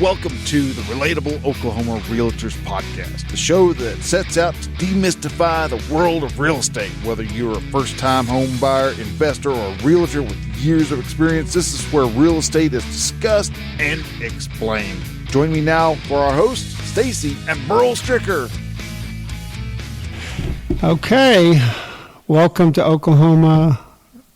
Welcome to the Relatable Oklahoma Realtors Podcast, the show that sets out to demystify the world of real estate. Whether you're a first-time home buyer, investor, or a realtor with years of experience, this is where real estate is discussed and explained. Join me now for our hosts, Stacy and Burl Stricker. Okay, welcome to Oklahoma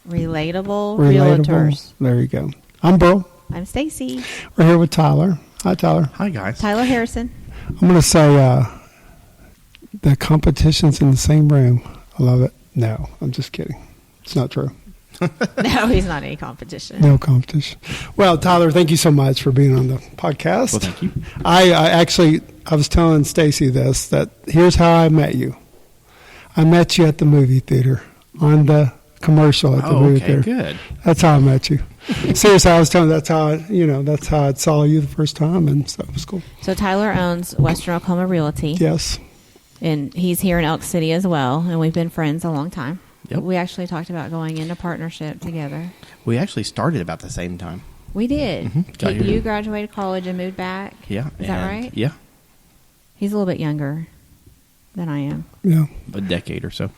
Relatable Realtors. There you go. I'm Burl. I'm Stacy. We're here with Tyler. Hi, Tyler. Hi, guys. Tyler Harrison. I'm going to say the competition's in the same room. I love it. No, I'm just kidding. It's not true. No, he's not any competition. No competition. Well, Tyler, thank you so much for being on the podcast. Well, thank you. I was telling Stacy this, that here's how I met you. I met you at the movie theater on the commercial at the movie theater. Good. That's how I met you. Seriously, I was telling that's how I saw you the first time, and so it was cool. So Tyler owns Western Oklahoma Realty. Yes. And he's here in Elk City as well, and we've been friends a long time. Yep. We actually talked about going into partnership together. We actually started about the same time. We did. Mm-hmm. You graduated college and moved back. Yeah. Is that right? Yeah. He's a little bit younger than I am. Yeah. A decade or so.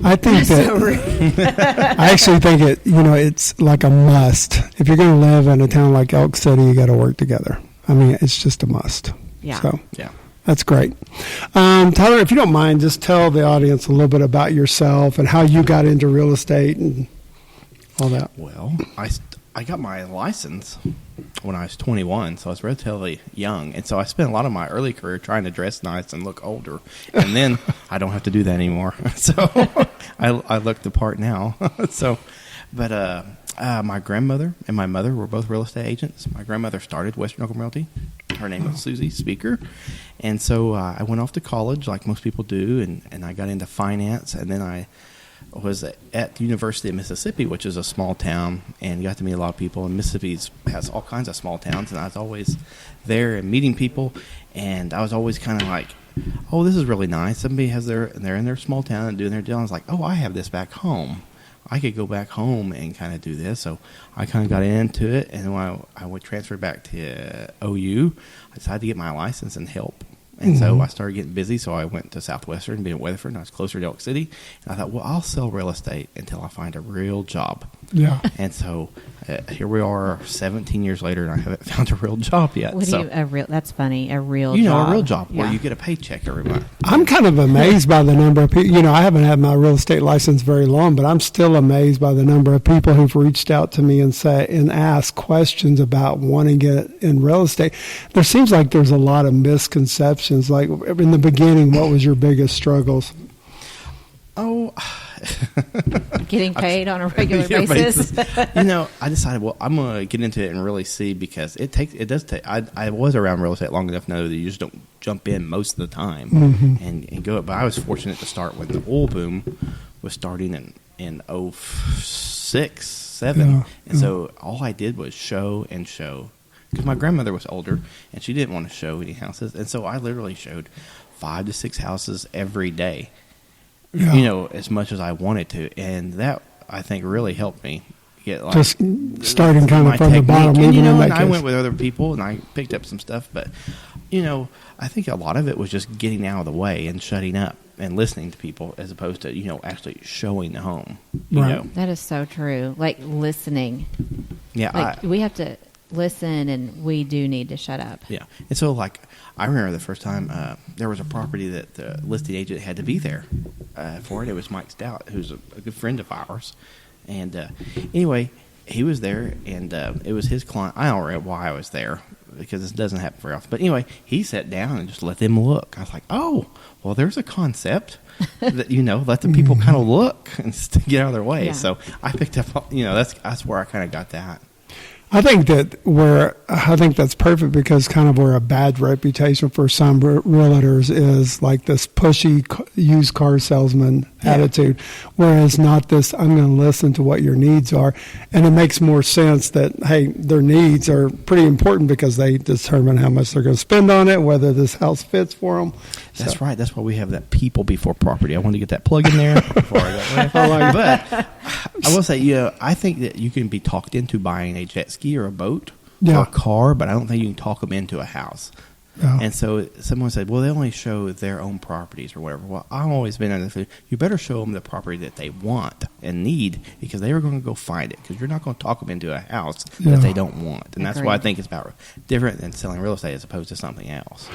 I think that I actually think it's like a must. If you're going to live in a town like Elk City, you got to work together. I mean, it's just a must. Yeah. So yeah, that's great. Tyler, if you don't mind, just tell the audience a little bit about yourself and how you got into real estate and all that. Well, I got my license when I was 21, so I was relatively young. And so I spent a lot of my early career trying to dress nice and look older. And then I don't have to do that anymore. So I look the part now. But my grandmother and my mother were both real estate agents. My grandmother started Western Oklahoma Realty. Her name was Susie Speaker. And so I went off to college like most people do, and I got into finance. And then I was at the University of Mississippi, which is a small town, and got to meet a lot of people. And Mississippi has all kinds of small towns, and I was always there and meeting people. And I was always kind of like, oh, this is really nice. Somebody they're in their small town and doing their deal. I was like, oh, I have this back home. I could go back home and kind of do this. So I kind of got into it, and when I would transfer back to OU, I decided to get my license and help. And so I started getting busy, so I went to Southwestern, being at Weatherford, and I was closer to Elk City. And I thought, well, I'll sell real estate until I find a real job. Yeah. And so here we are 17 years later, and I haven't found a real job yet. That's funny, a real A job. real job where you get a paycheck every month. I'm kind of amazed by the number of people. I haven't had my real estate license very long, but I'm still amazed by the number of people who've reached out to me and asked questions about wanting to get in real estate. There seems like there's a lot of misconceptions. Like in the beginning, what was your biggest struggles? Oh, getting paid on a regular basis. I decided, well, I'm going to get into it and really see, because it does take. I was around real estate long enough to know that you just don't jump in most of the time and go. But I was fortunate to start when the oil boom was starting in 06, 07, so all I did was show and show. Because my grandmother was older, and she didn't want to show any houses. And so I literally showed 5 to 6 houses every day, as much as I wanted to. And that, I think, really helped me get just starting kind of from the bottom. And I went with other people, and I picked up some stuff. But, I think a lot of it was just getting out of the way and shutting up and listening to people, as opposed to, actually showing the home. That is so true. Like listening. Yeah. We have to listen, and we do need to shut up. Yeah. And so, I remember the first time there was a property that the listing agent had to be there for it. It was Mike Stout, who's a good friend of ours. And anyway, he was there, and it was his client. I don't know why I was there, because this doesn't happen very often. But anyway, he sat down and just let them look. I was like, oh, well, there's a concept that, let the people kind of look and just get out of their way. Yeah. So I picked up, that's where I kind of got that. I think that's perfect, because kind of where a bad reputation for some realtors is like this pushy used car salesman attitude, whereas not this, I'm going to listen to what your needs are. And it makes more sense that, hey, their needs are pretty important, because they determine how much they're going to spend on it, whether this house fits for them. That's right. That's why we have that people before property. I wanted to get that plug in there before I got away. But I will say, I think that you can be talked into buying a jet ski or a boat Yeah. for a car, but I don't think you can talk them into a house. Yeah. And so someone said, well, they only show their own properties or whatever. Well, I've always been on the you better show them the property that they want and need, because they are going to go find it, because you're not going to talk them into a house Yeah. that they don't want. And that's why I Agreed. think it's about different than selling real estate as opposed to something else.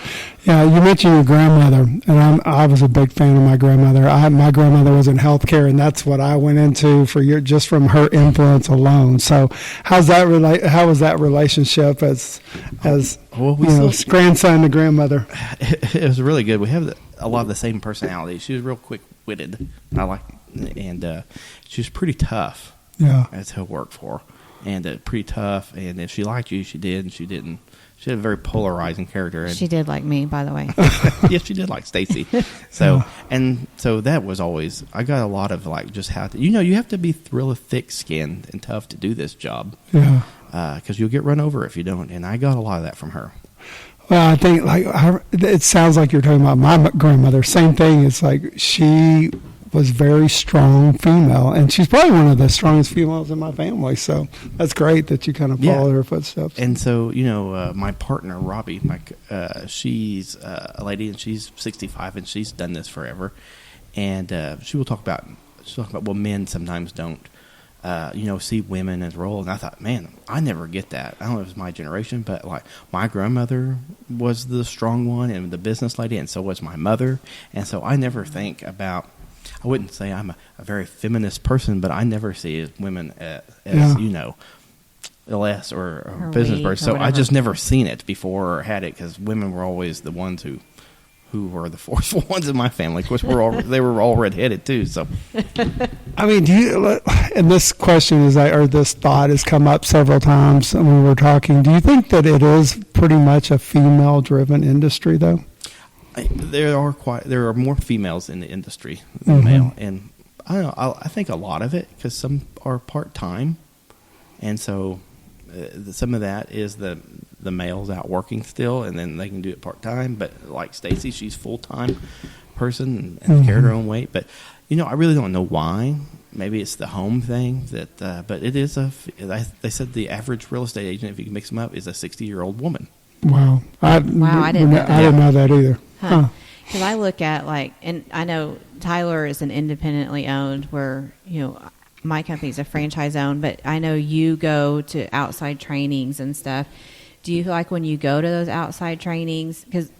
Yeah, you mentioned your grandmother, and I was a big fan of my grandmother. My grandmother was in healthcare, and that's what I went into just from her influence alone. So, how was that relationship as Well, we you know, still- grandson to grandmother? It was really good. We have a lot of the same personality. She was real quick-witted. And she was pretty tough. Yeah, That's who worked for, and pretty tough. And if she liked you, she did, and she didn't. She had a very polarizing character. And She did like me, by the way. yes, she did like Stacy. So that was always. I got a lot of like just how to, you have to be really thick-skinned and tough to do this job. yeah. Because you'll get run over if you don't. And I got a lot of that from her. Well, I think it sounds like you're talking about my grandmother. Same thing. It's like she was very strong female, and she's probably one of the strongest females in my family. So that's great that you kind of follow her footsteps. And so, my partner, Robbie, she's a lady, and she's 65, and she's done this forever. And she'll talk about, well, men sometimes don't, see women as role. And I thought, man, I never get that. I don't know if it's my generation, but like my grandmother was the strong one and the business lady, and so was my mother. And so I never think about, I wouldn't say I'm a very feminist person, but I never see women as less or business weak person. or So I whatever. just never seen it before or had it, because women were always the ones who were the forceful ones in my family. Of course, they were all redheaded too. So I mean, and this question this thought has come up several times when we were talking. Do you think that it is pretty much a female-driven industry, though? there are more females in the industry than male, and I don't know. I think a lot of it, because some are part time, and so some of that is the males out working still, and then they can do it part time. But like Stacy, she's full time person and carried her own weight. But I really don't know why. Maybe it's the home thing but it is they said the average real estate agent, if you can mix them up, is a 60-year-old woman. Wow. I didn't know that. I didn't know that either. Huh. Because I look at and I know Tyler is an independently owned, where my company's a franchise owned, but I know you go to outside trainings and stuff. Do you feel like when you go to those outside trainings, because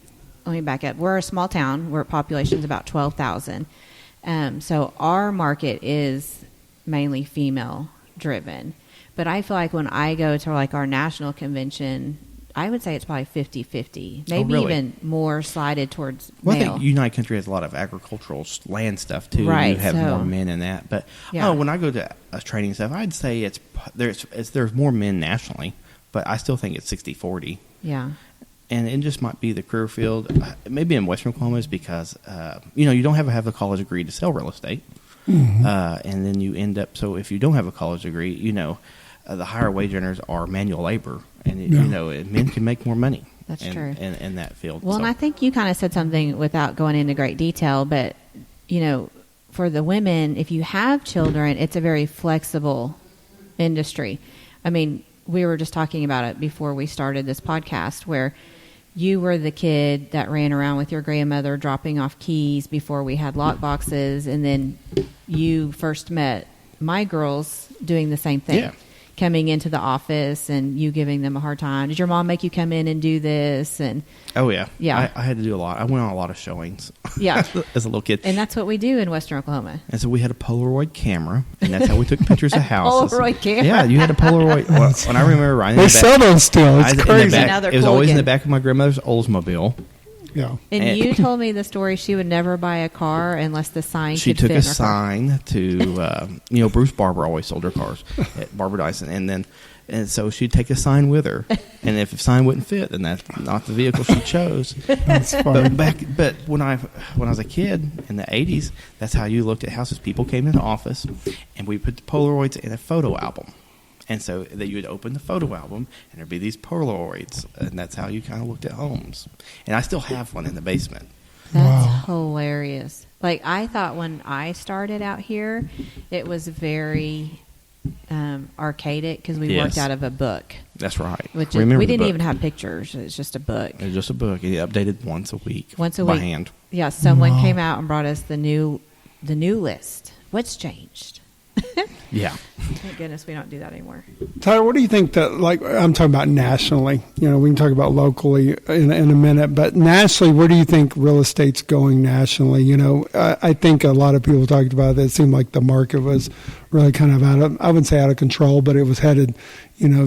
let me back up, we're a small town, we're population's about 12,000, so our market is mainly female driven, but I feel like when I go to like our national convention, I would say it's probably 50-50, maybe really? even more slided towards Well, I male. think United Country has a lot of agricultural land stuff too. Right, And you have so- more men in that, but Yeah. when I go to training stuff, I'd say there's more men nationally, but I still think it's 60-40. Yeah. And it just might be the career field. Maybe in Western Oklahoma is because you don't have a college degree to sell real estate, and then you end up. So if you don't have a college degree, the higher wage earners are manual labor, and men can make more money. That's true. In that field. Well, So- and I think you kind of said something without going into great detail, but, for the women, if you have children, it's a very flexible industry. I mean, we were just talking about it before we started this podcast, where you were the kid that ran around with your grandmother dropping off keys before we had lock boxes, and then you first met my girls doing the same thing. Yeah. Coming into the office and you giving them a hard time. Did your mom make you come in and do this? And Oh yeah, Yeah. I had to do a lot. I went on a lot of showings. Yeah. as a little kid, And that's what we do in Western Oklahoma. and so we had a Polaroid camera, and that's how we took pictures of houses. Polaroid camera. Yeah, you had a Polaroid. When I remember riding They in the back, sell those still. It's in the crazy. back- Now they're it was cool always in again. the back of my grandmother's Oldsmobile. Yeah. And And- you told me the story she would never buy a car unless the sign She could took fit a in her car. sign to, Bruce Barber always sold her cars at Barber Dyson, and so she'd take a sign with her, and if the sign wouldn't fit, then that's not the vehicle she chose. That's funny. But when I was a kid in the 80s, that's how you looked at houses. People came into the office, and we put the Polaroids in a photo album. And so that you would open the photo album, and there'd be these Polaroids, and that's how you kind of looked at homes. And I still have one in the basement. That's hilarious. Like, I thought when I started out here, it was very arcade it because we Yes. worked out of a book. That's right. Which Remember we the didn't book. even have pictures. It's just a book. It was just a book. It updated once a week. Once a by week. hand. Yeah, someone Wow. came out and brought us the new list. What's changed? Yeah. Thank goodness we don't do that anymore. Tyler, what do you think that, like, I'm talking about nationally, we can talk about locally in a minute, but nationally, where do you think real estate's going nationally? I think a lot of people talked about it. It seemed like the market was really kind of I wouldn't say out of control, but it was headed,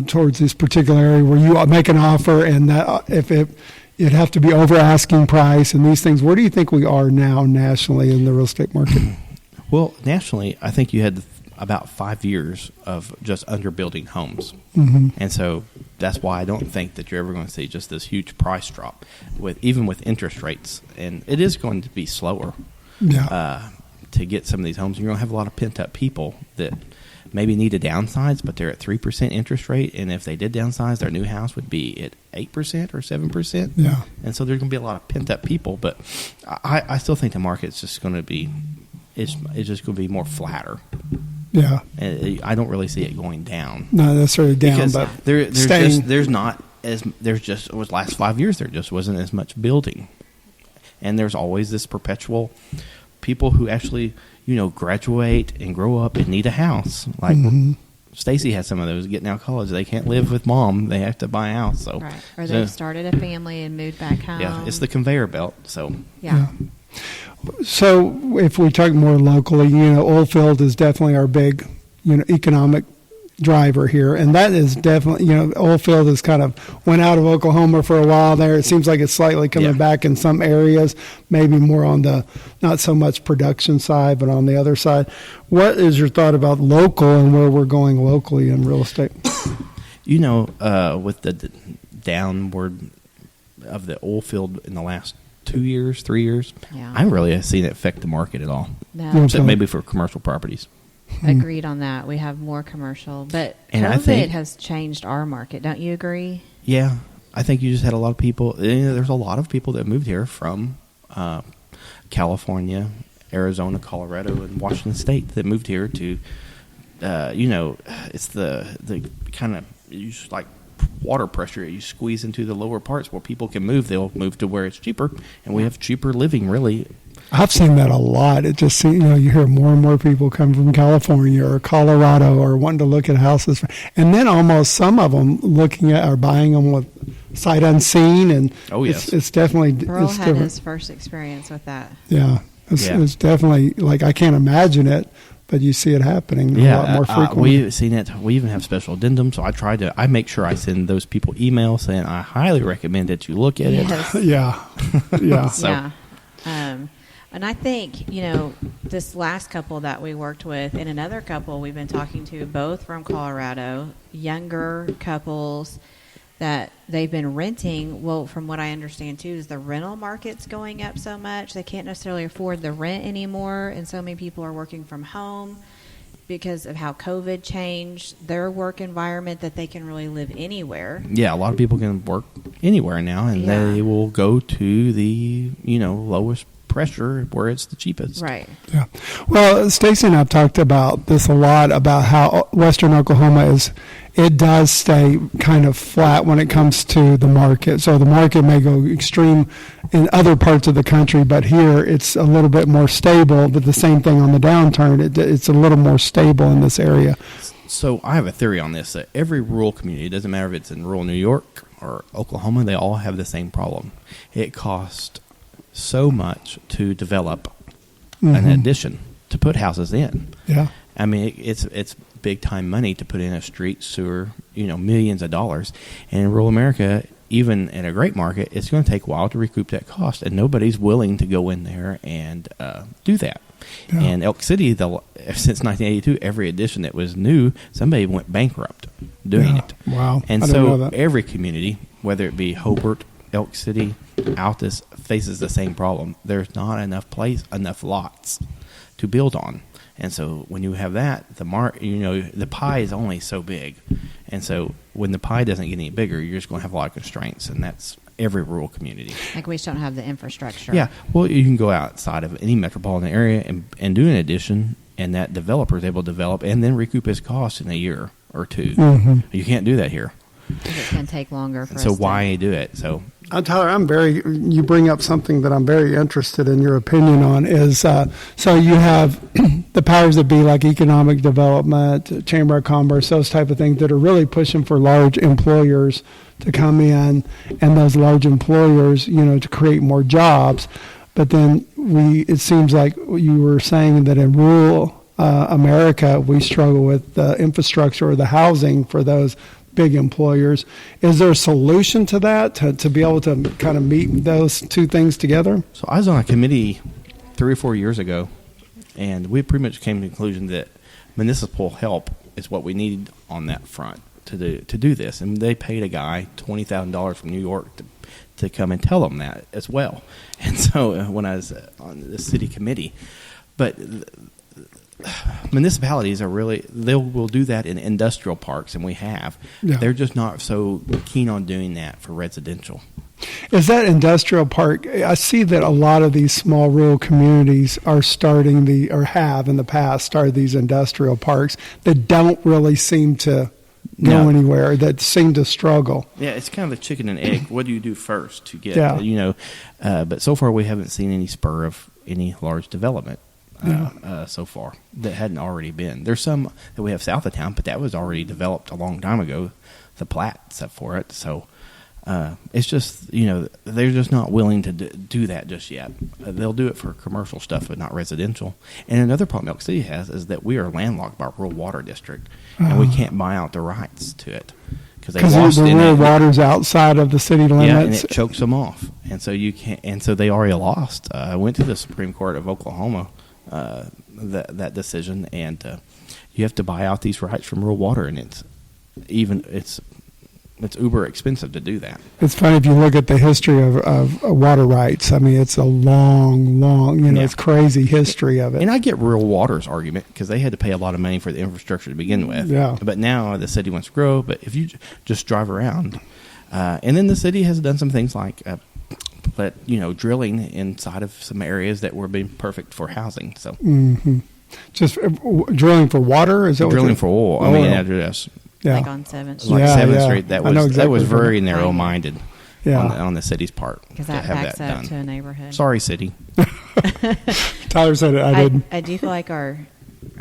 towards this particular area where you make an offer and that it'd have to be over asking price and these things. Where do you think we are now nationally in the real estate market? Well, nationally, I think you had about 5 years of just underbuilding homes. Mm-hmm. And so that's why I don't think that you're ever going to see just this huge price drop, even with interest rates. And it is going to be slower to get some of these homes. You're going to have a lot of pent-up people that maybe need to downsize, but they're at 3% interest rate. And if they did downsize, their new house would be at 8% or 7%. Yeah. And so there's going to be a lot of pent-up people. But I still think the market's just going to be it's just going to be more flatter. Yeah. And I don't really see it going down. Not necessarily down, Because but there's was last 5 years there just wasn't as much building, and there's always this perpetual people who actually graduate and grow up and need a house. Like Stacy has some of those getting out of college. They can't live with mom; they have to buy a house. So Right. Or they've started a family and moved back home. yeah, it's the conveyor belt. So Yeah. So if we talk more locally, oilfield is definitely our big, economic driver here. And that is definitely, oilfield has kind of went out of Oklahoma for a while there. It seems like it's slightly coming back in some areas, maybe more on the, not so much production side, but on the other side. What is your thought about local and where we're going locally in real estate? with the downward of the oil field in the last 2 years, 3 years, Yeah. I haven't really seen it affect the market at all. No. Except maybe for commercial properties. Agreed on that. We have more commercial. But And I COVID think- has changed our market. Don't you agree? Yeah, I think you just had a lot of people. There's a lot of people that moved here from California, Arizona, Colorado, and Washington State that moved here to, it's the kind of like water pressure you squeeze into the lower parts where people can move. They'll move to where it's cheaper, and we have cheaper living. Really, I've seen that a lot. It just seems, you hear more and more people come from California or Colorado or wanting to look at houses. And then almost some of them looking at or buying them with sight unseen. And Oh, yes. it's definitely Earl it's had different. his first experience with that. Yeah. It's definitely, like, I can't imagine it, but you see it happening a lot more frequently. we've seen it. We even have special addendums, so I make sure I send those people emails saying I highly recommend that you look at Yes. Yeah. Yeah. So- Yeah. And I think, this last couple that we worked with and another couple we've been talking to, both from Colorado, younger couples that they've been renting. Well, from what I understand, too, is the rental market's going up so much. They can't necessarily afford the rent anymore, and so many people are working from home because of how COVID changed their work environment, that they can really live anywhere. Yeah, a lot of people can work anywhere now, and Yeah. they will go to the lowest pressure where it's the cheapest. Right. Yeah. Well, Stacy and I have talked about this a lot, about how Western Oklahoma it does stay kind of flat when it comes to the market. So the market may go extreme in other parts of the country, but here it's a little bit more stable. But the same thing on the downturn, it's a little more stable in this area. So I have a theory on this, that every rural community, it doesn't matter if it's in rural New York or Oklahoma, they all have the same problem. It costs so much to develop an addition, to put houses in. Yeah. I mean, it's big time money to put in a street, sewer, millions of dollars. And in rural America, even in a great market, it's going to take a while to recoup that cost, and nobody's willing to go in there and do that. Yeah. And Elk City, since 1982, every addition that was new, somebody went bankrupt doing Yeah. it. Wow. And I didn't know so that. every community, whether it be Hobart, Elk City, Altus, faces the same problem. There's not enough lots to build on. And so when you have that, the pie is only so big. And so when the pie doesn't get any bigger, you're just going to have a lot of constraints, and that's every rural community. Like we just don't have the infrastructure. Yeah. Well, you can go outside of any metropolitan area and do an addition and that developer is able to develop and then recoup his costs in a year or two. You can't do that here. It can take longer for So us why do it? So Tyler, you bring up something that I'm very interested in your opinion on is, so you have the powers that be like economic development, Chamber of Commerce, those type of things that are really pushing for large employers to come in and those large employers, to create more jobs. But then it seems like you were saying that in rural America, we struggle with the infrastructure or the housing for those big employers. Is there a solution to that, to be able to kind of meet those two things together? So I was on a committee 3 or 4 years ago, and we pretty much came to the conclusion that municipal help is what we need on that front to do this. And they paid a guy $20,000 from New York to come and tell them that as well. And so when I was on the city committee, but municipalities will do that in industrial parks, and we have. Yeah. They're just not so keen on doing that for residential. Is that industrial park? I see that a lot of these small rural communities are starting or have in the past started these industrial parks that don't really seem to go anywhere, that seem to struggle. Yeah, it's kind of the chicken and egg. What do you do first to get, Yeah. But so far we haven't seen any spur of any large development. So far that hadn't already been. There's some that we have south of town, but that was already developed a long time ago, the plat set for it. So it's just, they're just not willing to do that just yet. They'll do it for commercial stuff, but not residential. And another problem Elk City has is that we are landlocked by a rural water district, and we can't buy out the rights to it. Because the rural water's outside of the city limits. Yeah, and it chokes them off. And so you can't, and so they already lost. I went to the Supreme Court of Oklahoma, that decision, and you have to buy out these rights from rural water, and it's uber expensive to do that. It's funny if you look at the history of water rights. I mean, it's a long, it's crazy history of it. And I get rural water's argument because they had to pay a lot of money for the infrastructure to begin with. Yeah. But now the city wants to grow. But if you just drive around, and then the city has done some things like drilling inside of some areas that were being perfect for housing. So just drilling for water, is that drilling for oil? I mean, yes. Yeah. Like on 7th Street. Like 7th Street, that was very what narrow-minded on the city's part. Because to that have backs that up done. to a neighborhood. Sorry, city. Tyler said it. I didn't. I do feel like our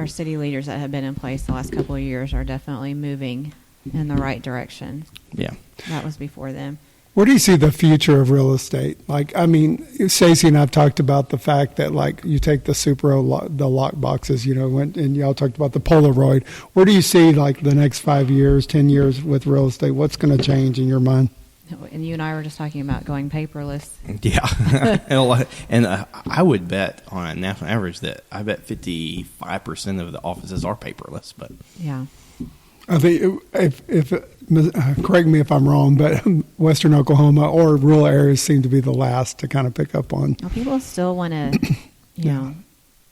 city leaders that have been in place the last couple of years are definitely moving in the right direction. Yeah. That was before them. Where do you see the future of real estate? Like, I mean, Stacey and I have talked about the fact that, like, you take the the lock boxes, and y'all talked about the Polaroid. Where do you see, like, the next 5 years, 10 years with real estate? What's going to change in your mind? And you and I were just talking about going paperless. Yeah. and I would bet on a national average that I bet 55% of the offices are paperless. But yeah. I think if correct me if I'm wrong, but Western Oklahoma or rural areas seem to be the last to kind of pick up on. Well, people still want to,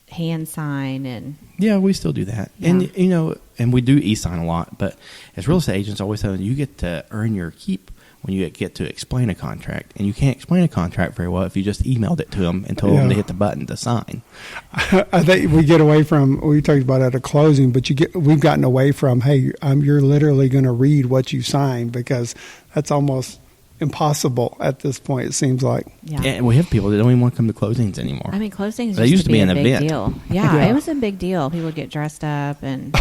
hand sign and. Yeah, we still do that. Yeah. And, and we do e-sign a lot. But as real estate agents always say, you get to earn your keep when you get to explain a contract. And you can't explain a contract very well if you just emailed it to them and told them to hit the button to sign. I think we get away from, we talked about at a closing, but we've gotten away from, hey, you're literally going to read what you signed, because that's almost impossible at this point, it seems like. Yeah. And we have people that don't even want to come to closings anymore. I mean, closings They used to be a an big event. deal. Yeah, it was a big deal. People would get dressed up, and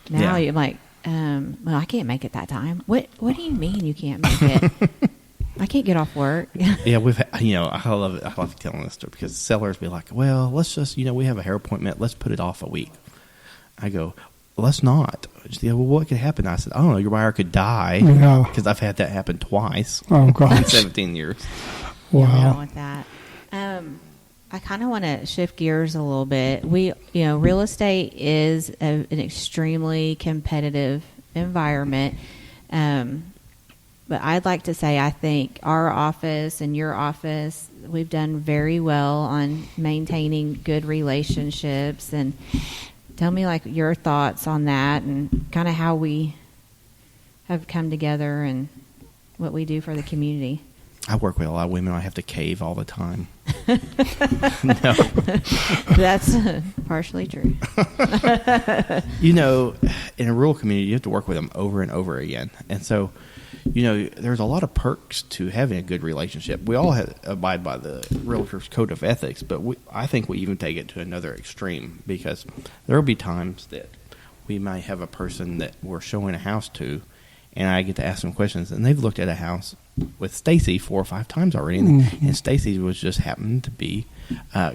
now you're like, well, I can't make it that time. What do you mean you can't make it? I can't get off work. Yeah, we've I love it. I love telling this story because sellers be like, well, let's just, we have a hair appointment. Let's put it off a week. I go, let's not. Well, what could happen? I said, I don't know. Your buyer could die because I've had that happen twice in 17 years. Wow. With that. I kind of want to shift gears a little bit. Real estate is an extremely competitive environment. But I'd like to say I think our office and your office, we've done very well on maintaining good relationships. And tell me, like, your thoughts on that and kind of how we have come together and what we do for the community. I work with a lot of women. I have to cave all the time. No. That's partially true. You know, in a rural community, you have to work with them over and over again. And so, you know, there's a lot of perks to having a good relationship. We all abide by the realtor's code of ethics, but I think we even take it to another extreme, because there will be times that we might have a person that we're showing a house to, and I get to ask them questions, and they've looked at a house with Stacy 4 or 5 times already, and Stacy was just happened to be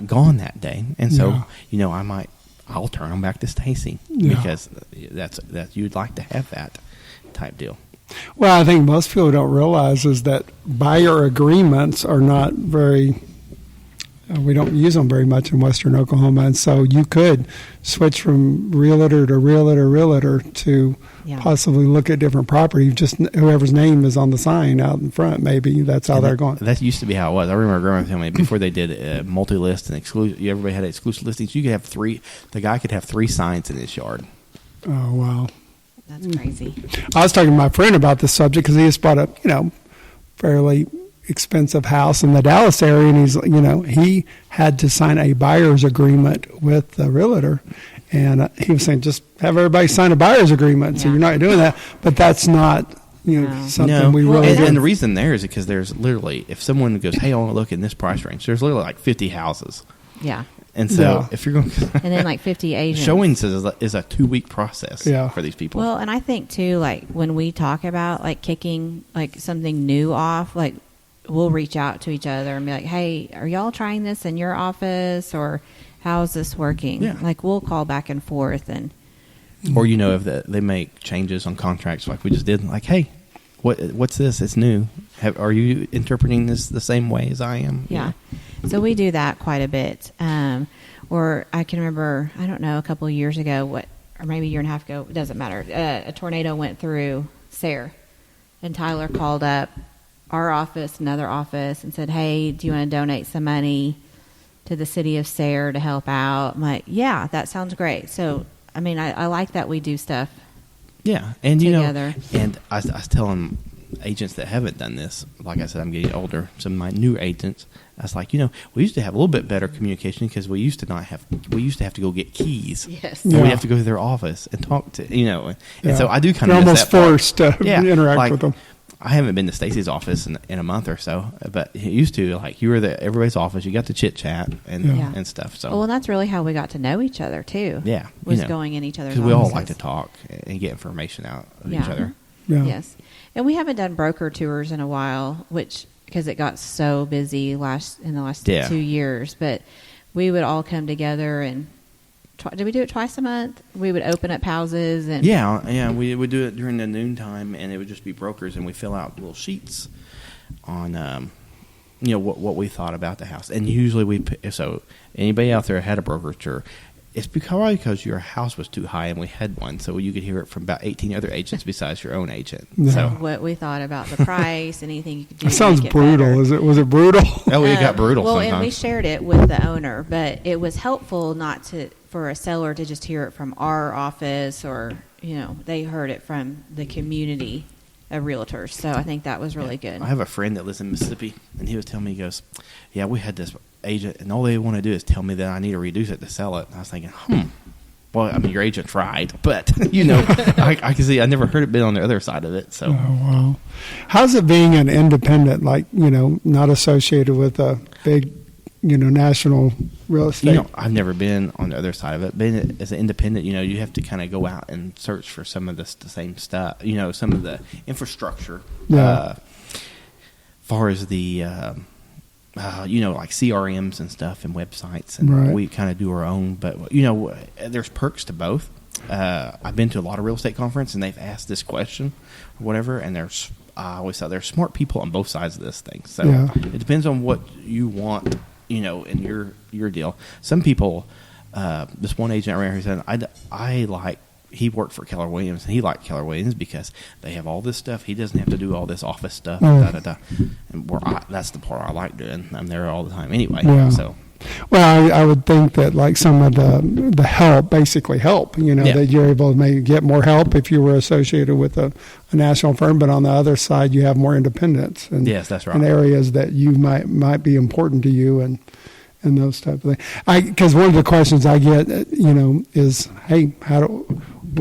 gone that day, and so you know, I'll turn them back to Stacy because that's you'd like to have that type deal. Well, I think most people don't realize is that buyer agreements are not very. We don't use them very much in Western Oklahoma, and so you could switch from realtor to realtor to possibly look at different property. Just whoever's name is on the sign out in front, maybe that's how they're going. That used to be how it was. I remember growing telling me before they did multi-list and exclusive. Everybody had exclusive listings. You could have 3. The guy could have 3 signs in his yard. Oh wow, That's crazy. I was talking to my friend about this subject because he just bought a fairly expensive house in the Dallas area, and he had to sign a buyer's agreement with the realtor, and he was saying just have everybody sign a buyer's agreement. So you're not doing that, but that's not something we really do. And the reason there is because there's literally, if someone goes, hey, I want to look in this price range, there's literally like 50 houses. Yeah. And so if you're going and then like 50 agents. Showings is a 2-week process for these people. Well, and I think too, like when we talk about like kicking like something new off, like we'll reach out to each other and be like, hey, are y'all trying this in your office, or how's this working? Yeah. Like we'll call back and forth. Or, if they make changes on contracts like we just did, like, hey, what's this? It's new. Are you interpreting this the same way as I am? Yeah. So we do that quite a bit. Or I can remember, I don't know, a couple of years ago, or maybe a year and a half ago, it doesn't matter. A tornado went through Sayre, and Tyler called up our office, another office, and said, hey, do you want to donate some money to the city of Sayre to help out? I'm like, yeah, that sounds great. So, I mean, I like that we do stuff and together. And I was telling agents that haven't done this, like I said, I'm getting older, some of my new agents, I was like, we used to have a little bit better communication because we used to have to go get keys. Yes. And we'd have to go to their office and talk to, and so I do kind of You're miss almost that part. forced to interact with them. I haven't been to Stacy's office in a month or so, but it used to, like, you were at everybody's office, you got to chit chat and stuff. So, well, and that's really how we got to know each other too. Yeah, was going in each other's offices. Because we all like to talk and get information out of each other. Yeah. Yes, and we haven't done broker tours in a while, because it got so busy in the last 2 years. But we would all come together and. Did we do it twice a month? We would open up houses and we would do it during the noontime, and it would just be brokers, and we fill out little sheets on what we thought about the house. And usually so anybody out there had a broker tour, it's probably because your house was too high and we had one, so you could hear it from about 18 other agents besides your own agent. Yeah. So what we thought about the price, anything you could do. That sounds to make it brutal. better. Was it brutal? Oh, it got brutal. Well, sometimes. and we shared it with the owner, but it was helpful for a seller to just hear it from our office, or they heard it from the community of realtors. So I think that was really good. I have a friend that lives in Mississippi, and he was telling me, he goes, yeah, we had this agent, and all they want to do is tell me that I need to reduce it to sell it. And I was thinking, well, I mean, your agent's right, but I can see, I never heard it been on the other side of it. So, oh wow, how's it being an independent, not associated with a big, national real estate? I've never been on the other side of it. Being as an independent, you have to kind of go out and search for some of the same stuff. Some of the infrastructure. Yeah. Far as the like CRMs and stuff and websites, and we kind of do our own. But there's perks to both. I've been to a lot of real estate conference, and they've asked this question or whatever, and I always thought there's smart people on both sides of this thing. So it depends on what you want, in your deal. Some people, this one agent around here said, he worked for Keller Williams, and he liked Keller Williams because they have all this stuff. He doesn't have to do all this office stuff. And that's the part I like doing. I'm there all the time anyway. Yeah. So Well, I would think that like some of the help, basically help, that you're able to maybe get more help if you were associated with a national firm, but on the other side, you have more independence. And, yes, that's right. In areas that you might be important to you and those type of things. Because one of the questions I get, is, hey,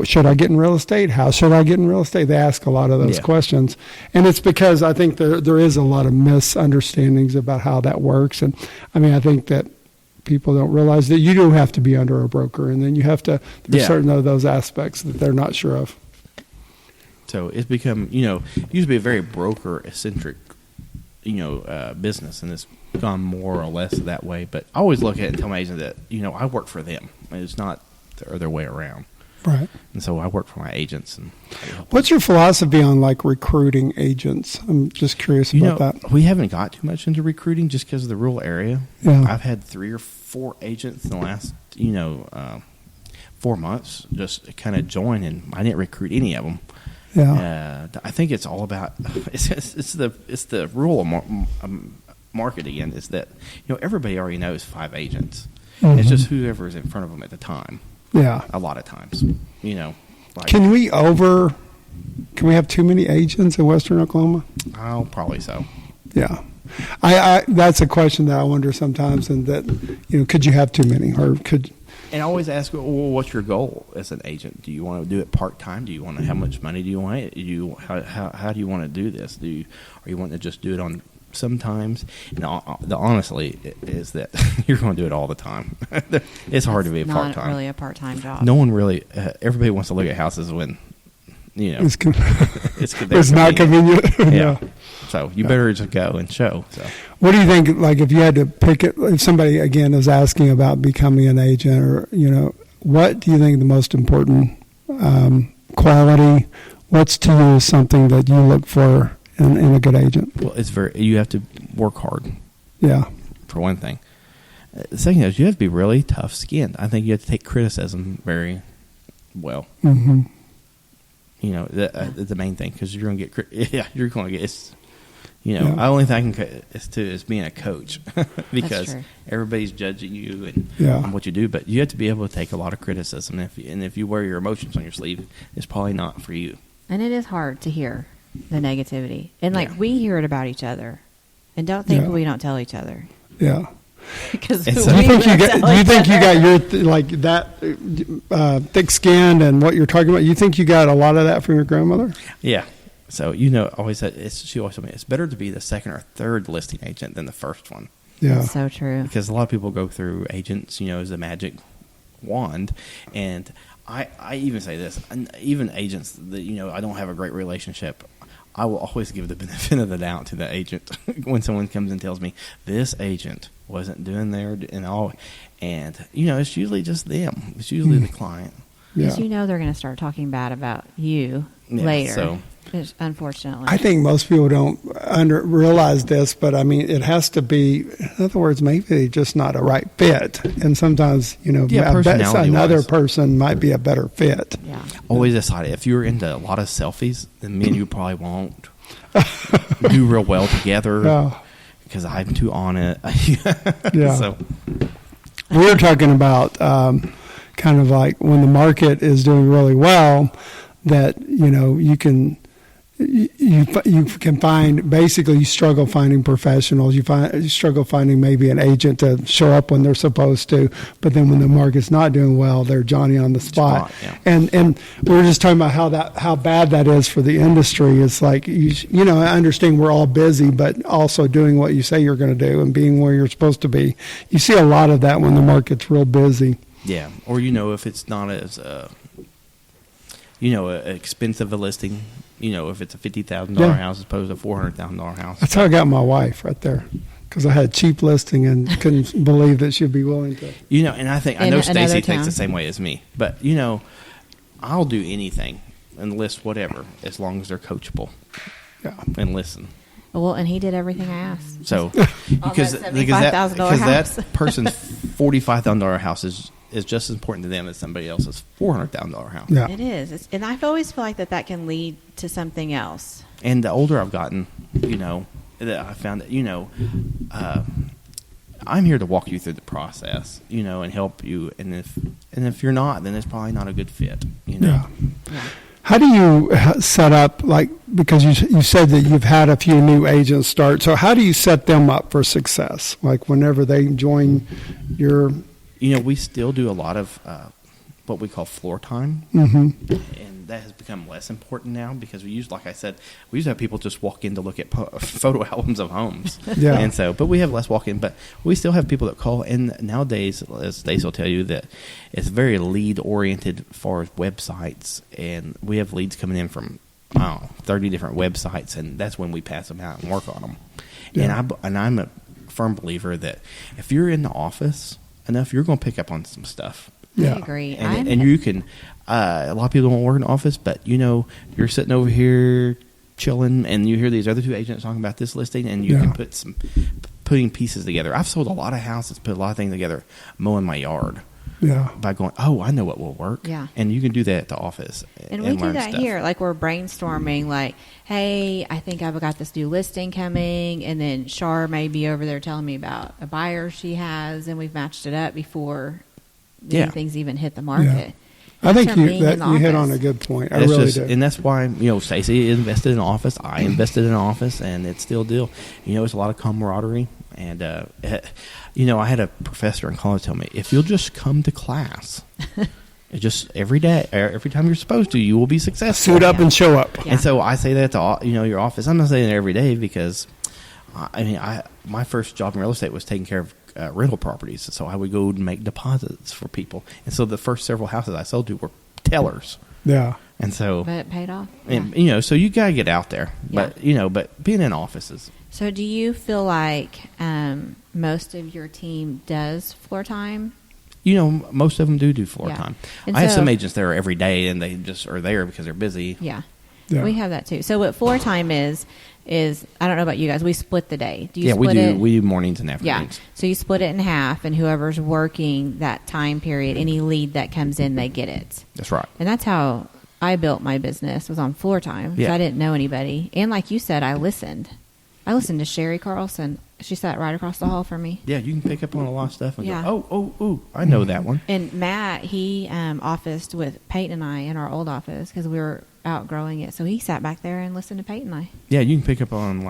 should I get in real estate? How should I get in real estate? They ask a lot of those questions. And it's because I think there is a lot of misunderstandings about how that works. And I think that people don't realize that you do have to be under a broker, and then you have to, there's certain of those aspects that they're not sure of. So it's become, it used to be a very broker-centric, business, and it's gone more or less that way. But I always look at it and tell my agent that, I work for them. It's not the other way around. Right. And so I work for my agents. And what's your philosophy on like recruiting agents? I'm just curious about that. We haven't got too much into recruiting just because of the rural area. Yeah. I've had 3 or 4 agents in the last, 4 months just kind of join, and I didn't recruit any of them. Yeah. I think it's all about it's the rural market again. Is that everybody already knows 5 agents. Mm-hmm. It's just whoever's in front of them at the time. Yeah. A lot of times, Can we have too many agents in Western Oklahoma? Oh, probably so. Yeah. I that's a question that I wonder sometimes, and that, could you have too many, or could? And I always ask, well, what's your goal as an agent? Do you want to do it part-time? Do you want to, how much money do you want? How do you want to do this? Are you wanting to just do it on sometimes? And the honestly is that you're going to do it all the time. It's hard to be a part-time. Not really a part-time job. No one really, everybody wants to look at houses when, it's not convenient. Yeah. So you better just go and show. So what do you think, like if you had to pick it, if somebody again is asking about becoming an agent, or, what do you think the most important quality, what's to you something that you look for in a good agent? Well, you have to work hard. Yeah. For one thing. The second is you have to be really tough-skinned. I think you have to take criticism very well. Mm-hmm. The main thing, because you're going to get you're going to get it's. The only thing I can is being a coach because everybody's judging you and what you do. But you have to be able to take a lot of criticism. And if you wear your emotions on your sleeve, it's probably not for you. And it is hard to hear the negativity. And we hear it about each other. And don't think we don't tell each other. Yeah. Because do you think you got your that thick-skinned and what you're talking about? You think you got a lot of that from your grandmother? Yeah. So always said she always told me it's better to be the second or third listing agent than the first one. Yeah, that's so true. Because a lot of people go through agents, as a magic wand, and I even say this, and even agents that I don't have a great relationship, I will always give the benefit of the doubt to the agent when someone comes and tells me this agent wasn't doing their and all, and it's usually just them. It's usually the client. Because they're going to start talking bad about you later. So. Unfortunately, I think most people don't realize this, but it has to be. In other words, maybe just not a right fit, and sometimes another person might be a better fit. Yeah. Always decide if you're into a lot of selfies, then me and you probably won't do real well together because I'm too on it. Yeah. So we're talking about kind of like when the market is doing really well, that you can. You can find, basically you struggle finding professionals. You struggle finding maybe an agent to show up when they're supposed to, but then when the market's not doing well, they're Johnny on the spot. Yeah. And we were just talking about how bad that is for the industry. It's like I understand we're all busy, but also doing what you say you're going to do and being where you're supposed to be. You see a lot of that when the market's real busy. Yeah, or if it's not as expensive a listing. If it's a $50,000 house as opposed to a $400,000 house. That's how I got my wife right there, because I had a cheap listing and couldn't believe that she'd be willing to. And I know Stacy thinks the same way as me. But I'll do anything and list whatever as long as they're coachable. Yeah. And listen. Well, and he did everything I asked. So because that person's $45,000 house is just as important to them as somebody else's $400,000 house. Yeah. It is. And I always feel like that can lead to something else. And the older I've gotten, that I found that, I'm here to walk you through the process, and help you. And if you're not, then it's probably not a good fit, Yeah. Yeah. How do you set up, because you said that you've had a few new agents start, so how do you set them up for success? Like whenever they join your... We still do a lot of what we call floor time. Mm-hmm. And that has become less important now because like I said, we used to have people just walk in to look at photo albums of homes. Yeah. And so, but we have less walk in, but we still have people that call. And nowadays, as Stace will tell you, that it's very lead oriented as far as websites. And we have leads coming in from, 30 different websites. And that's when we pass them out and work on them. Yeah. And I'm a firm believer that if you're in the office enough, you're going to pick up on some stuff. Yeah. I agree. And you can, a lot of people don't work in the office, but you're sitting over here chilling and you hear these other two agents talking about this listing and you can putting pieces together. I've sold a lot of houses, put a lot of things together, mowing my yard. Yeah. By going, I know what will work. Yeah. And you can do that at the office. And we do learn that stuff. here. Like we're brainstorming, like, hey, I think I've got this new listing coming. And then Shar may be over there telling me about a buyer she has, and we've matched it up before anything's even hit the market. I think From you being in the hit office. on a good point. I That's really just, do. and that's why Stacey invested in an office. I invested in an office, and it's still a deal. It's a lot of camaraderie, and I had a professor in college tell me, if you'll just come to class, just every day, every time you're supposed to, you will be successful. Suit up and show up. Yeah. And so I say that to your office. I'm not saying it every day because, my first job in real estate was taking care of rental properties. So I would go and make deposits for people. And so the first several houses I sold to were tellers. Yeah. And so, But it paid off. and so you got to get out there. Yeah. But being in offices. So do you feel like most of your team does floor time? Most of them do floor Yeah. time. And I have so- some agents there every day, and they just are there because they're busy. Yeah. Yeah. We have that too. So what floor time is I don't know about you guys, we split the day. Do you Yeah, split we do. it? We do mornings and Yeah. afternoons. So you split it in half, and whoever's working that time period, any lead that comes in, they get it. That's right. And that's how I built my business, was on floor time, because Yeah. I didn't know anybody. And like you said, I listened. I listened to Sherry Carlson. She sat right across the hall from me. Yeah, you can pick up on a lot of stuff and Yeah. go, oh, I know that one. And Matt, he officed with Peyton and I in our old office because we were outgrowing it. So he sat back there and listened to Peyton and I. Yeah, you can pick up on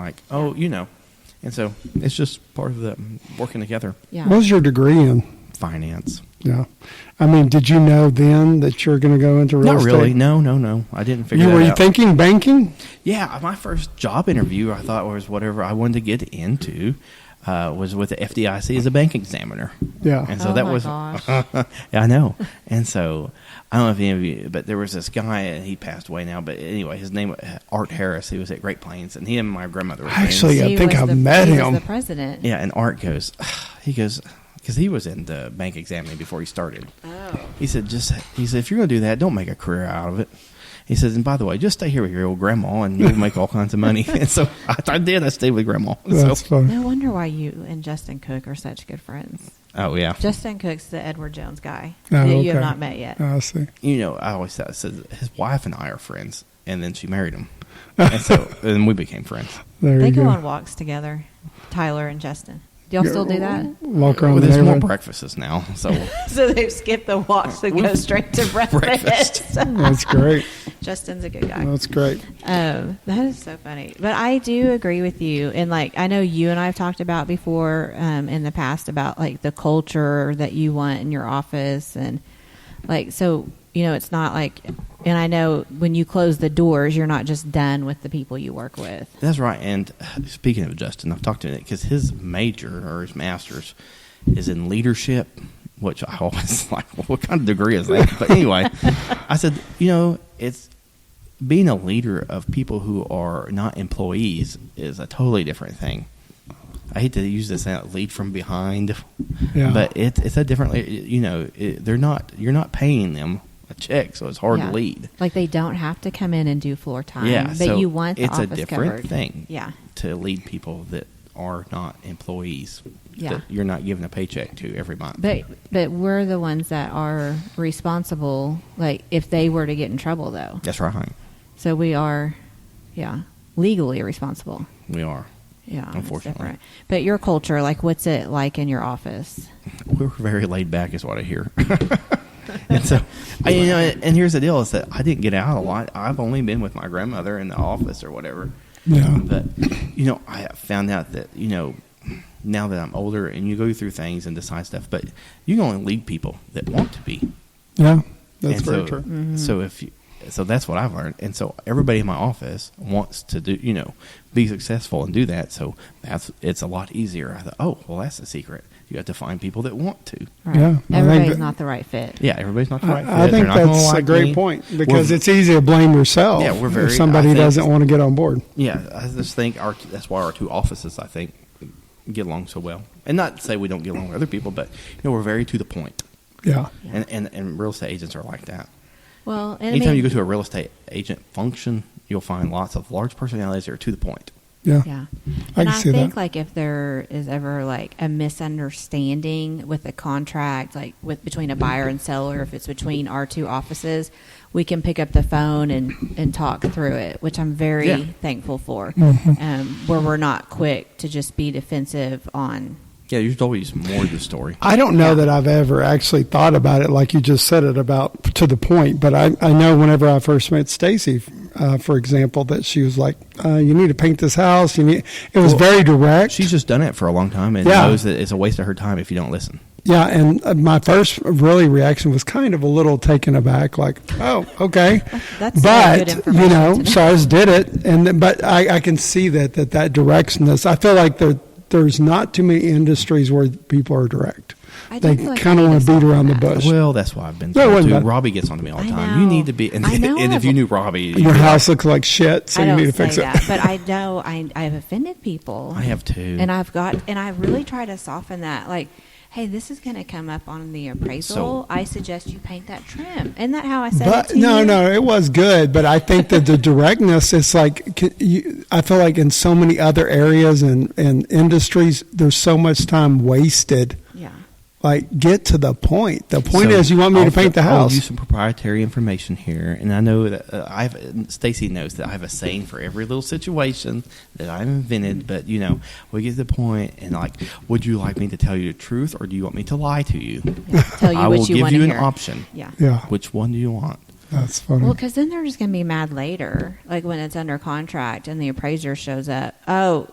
and so it's just part of the working together. Yeah. What was your degree in? Finance. Yeah. I mean, did you know then that you're going to go into real Not estate? really. No. I didn't figure that Were you out. thinking banking? Yeah, my first job interview I thought was whatever I wanted to get into was with the FDIC as a bank examiner. Yeah. And so Oh that my was gosh. yeah, I know. And so I don't know if any of you, but there was this guy, and he passed away now. But anyway, his name was Art Harris. He was at Great Plains, and he and my grandmother were Actually, friends. I think was I've the- met he him. was the president. Yeah, and Art goes, because he was in the bank examining before he started. Oh. He said, if you're going to do that, don't make a career out of it. He says, and by the way, just stay here with your old grandma, and you'll make all kinds of money. And so I did. I stayed with grandma. That's So, funny. No wonder why you and Justin Cook are such good friends. oh yeah. Justin Cook's the Edward Jones guy Oh, that you okay. have not met yet. I see. I always thought, said his wife and I are friends, and then she married him, and so and we became friends. There They you go go. on walks together, Tyler and Justin. Do y'all still do that? Walk around Well, the there's more neighborhood. breakfasts now, so So they've skipped the walks to go straight to breakfast. That's great. Justin's a good guy. That's great. That is so funny. But I do agree with you. And like, I know you and I have talked about before in the past about like the culture that you want in your office. And like, so, it's not like, and I know when you close the doors, you're not just done with the people you work with. that's right. And speaking of Justin, I've talked to him because his major or his master's is in leadership, which I always like. Well, what kind of degree is that? But anyway, I said, it's being a leader of people who are not employees is a totally different thing. I hate to use this lead from behind, Yeah. but it's a different. They're not. You're not paying them a check, so it's hard Yeah. to lead. Like they don't have to come in and do floor time. Yeah, But so you want the it's a office different covered. thing. Yeah. To lead people that are not employees. Yeah. That you're not giving a paycheck to every month. But we're the ones that are responsible, like if they were to get in trouble though. That's right. So we are, legally responsible. We are. Yeah, it's unfortunately. different. But your culture, like, what's it like in your office? We're very laid back, is what I hear. And so, and here's the deal: is that I didn't get out a lot. I've only been with my grandmother in the office or whatever. Yeah. But I found out that now that I'm older, and you go through things and decide stuff, but you can only lead people that want to be. Yeah, that's And very so, true. Mm-hmm. So that's what I've learned. And so everybody in my office wants to do, be successful and do that. So it's a lot easier. I thought, oh, well, that's the secret. You have to find people that want to. Right. Yeah, I think Everybody's that- not the right fit. Yeah, everybody's not the right fit. I think They're not gonna that's a like great me. point because We're- it's easy to blame yourself Yeah, we're very- if somebody I think- doesn't want to get on board. Yeah, I just think that's why our two offices, I think, get along so well. And not to say we don't get along with other people, but we're very to the point. Yeah. Yeah. And real estate agents are like that. Well, and Anytime you go to a real estate agent function, you'll find lots of large personalities that are to the point. Yeah. yeah. I And can I see think that. like if there is ever like a misunderstanding with a contract, like between a buyer and seller, if it's between our two offices, we can pick up the phone and talk through it, which I'm very Yeah. thankful for. Mhm. Where we're not quick to just be defensive on. Yeah, there's always more to the story. I don't know Yeah. that I've ever actually thought about it like you just said it about to the point, but I know whenever I first met Stacy, for example, that she was like, you need to paint this house. It was Well, very direct. She's just done it for a long time and Yeah. knows that it's a waste of her time if you don't listen. Yeah, and my first really reaction was kind of a little taken aback, like, "Oh, okay." That's good But information to know. so I just did it, but I can see that directness. I feel like there's not too many industries where people are direct. I do They feel like kind we of need want to to beat soften around the that. bush. Well, that's why I've been No, it told wasn't to. bad. Robbie gets on to me all the I time. You know. need to be, and, I know and if I've- you knew Robbie, you'd Your be like, house looks like shit, so I you don't need to say fix it. that, but I know I've offended people. I have too. And I really try to soften that. Like, hey, this is going to come up on the appraisal. So- I suggest you paint that trim. Isn't that how I said But it to you? no, it was good. But I think that the directness is like I feel like in so many other areas and industries, there's so much time wasted. Yeah. Like, get to the point. The point So is, you want me to I'll- paint the I'll house. use some proprietary information here, and I know that Stacy knows that I have a saying for every little situation that I've invented. But we get to the point, and like, would you like me to tell you the truth, or do you want me to lie to you? Yeah. Tell you I what will you give want you to an hear. option. Yeah. Yeah, Which one do you want? that's funny. Well, because then they're just going to be mad later, like when it's under contract and the appraiser shows up. Oh,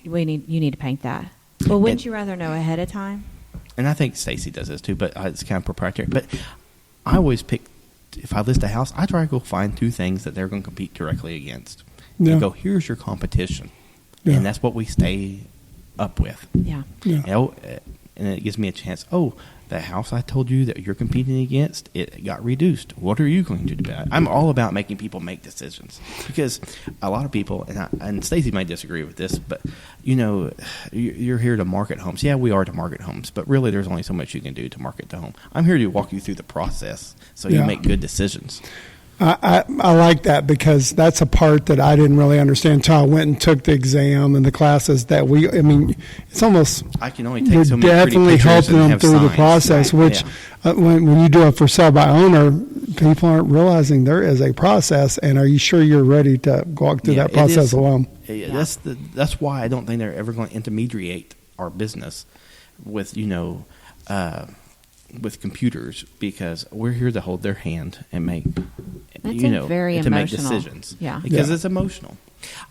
you need to paint that. Well, wouldn't And- you rather know ahead of time? And I think Stacy does this too, but it's kind of proprietary. But I always pick, if I list a house, I try to go find two things that they're going to compete directly against. Yeah. And go, here's your competition. Yeah. And that's what we stay up with. Yeah. Yeah. And it gives me a chance. Oh, the house I told you that you're competing against, it got reduced. What are you going to do about it? I'm all about making people make decisions because a lot of people, and Stacy might disagree with this, but you're here to market homes. Yeah, we are to market homes, but really there's only so much you can do to market the home. I'm here to walk you through the process so you Yeah. make good decisions. I like that because that's a part that I didn't really understand until I went and took the exam and the classes it's almost I can only you're take so many pretty definitely pictures helping and them have through the signs. process, Right. which Yeah. when you do it for sale by owner, people aren't realizing there is a process. And are you sure you're ready to walk through Yeah, that it process is. alone? Yeah. That's why I don't think they're ever going to intermediate our business with with computers, because we're here to hold their hand and make That's very to make emotional. decisions. Yeah. Because Yeah. it's emotional.